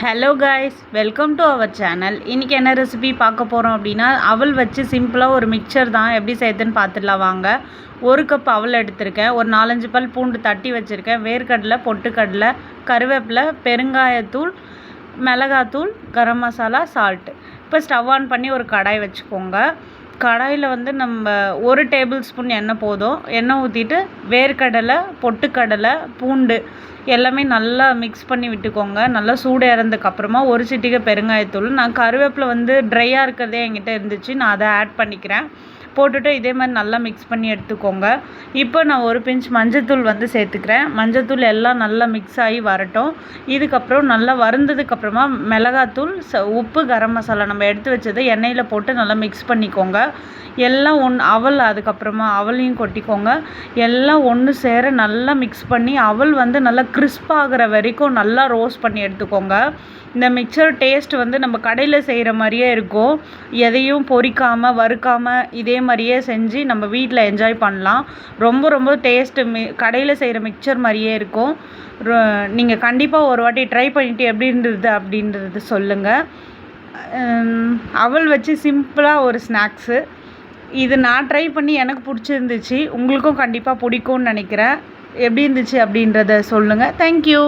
Hello guys, welcome to our channel. இன்றைக்கி என்ன recipe பார்க்க போகிறோம் அப்படின்னா, அவல் வச்சு சிம்பிளாக ஒரு மிக்சர் தான் எப்படி செய்யுதுன்னு பார்த்துடலாம் வாங்க. 1 கப் அவல் எடுத்திருக்கேன், ஒரு 4-5 பல் பூண்டு தட்டி வச்சுருக்கேன், வேர்க்கடலை, பொட்டுக்கடலை, கருவேப்பிலை, பெருங்காயத்தூள், மிளகாத்தூள், கரம் மசாலா, சால்ட்டு. இப்போ ஸ்டவ் ஆன் பண்ணி ஒரு கடாய் வச்சுக்கோங்க. கடாயில் நம்ம 1 டேபிள் ஸ்பூன் எண்ணெய் போதும். எண்ணெய் ஊற்றிட்டு வேர்க்கடலை, பொட்டுக்கடலை, பூண்டு எல்லாமே நல்லா மிக்ஸ் பண்ணி விட்டுக்கோங்க. நல்லா சூடு இறந்ததுக்கப்புறமா 1 சிட்டிகை பெருங்காயத்தூள், நான் கருவேப்பிலை ட்ரையாக இருக்கிறதே என்கிட்ட இருந்துச்சு, நான் அதை ஆட் பண்ணிக்கிறேன். போட்டுட்டு இதே மாதிரி நல்லா மிக்ஸ் பண்ணி எடுத்துக்கோங்க. இப்போ நான் 1 பிஞ்ச் மஞ்சத்தூள் சேர்த்துக்கிறேன். மஞ்சத்தூள் எல்லாம் நல்லா மிக்ஸ் ஆகி வரட்டும். இதுக்கப்புறம் நல்லா வறுந்ததுக்கப்புறமா மிளகாத்தூள், உப்பு, கரம் மசாலா நம்ம எடுத்து வச்சதை எண்ணெயில் போட்டு நல்லா மிக்ஸ் பண்ணிக்கோங்க. எல்லாம் அவல் அதுக்கப்புறமா அவலையும் கொட்டிக்கோங்க. எல்லாம் ஒன்று சேர நல்லா மிக்ஸ் பண்ணி அவல் நல்லா கிறிஸ்பாகிற வரைக்கும் நல்லா ரோஸ்ட் பண்ணி எடுத்துக்கோங்க. இந்த மிக்சர் டேஸ்ட் நம்ம கடையில் செய்கிற மாதிரியே இருக்கும். எதையும் பொரிக்காமல் வறுக்காமல் இதே மாதிரியே செஞ்சு நம்ம வீட்டில் என்ஜாய் பண்ணலாம். ரொம்ப ரொம்ப டேஸ்ட்டு கடையில் செய்கிற மிக்சர் மாதிரியே இருக்கும். நீங்கள் கண்டிப்பாக ஒரு வாட்டி ட்ரை பண்ணிவிட்டு எப்படி இருந்தது அப்படின்றது சொல்லுங்கள். அவல் வச்சு சிம்பிளாக ஒரு ஸ்நாக்ஸு இது நான் ட்ரை பண்ணி எனக்கு பிடிச்சிருந்துச்சு. உங்களுக்கும் கண்டிப்பாக பிடிக்கும்னு நினைக்கிறேன். எப்படி இருந்துச்சு அப்படின்றத சொல்லுங்கள். தேங்க்யூ.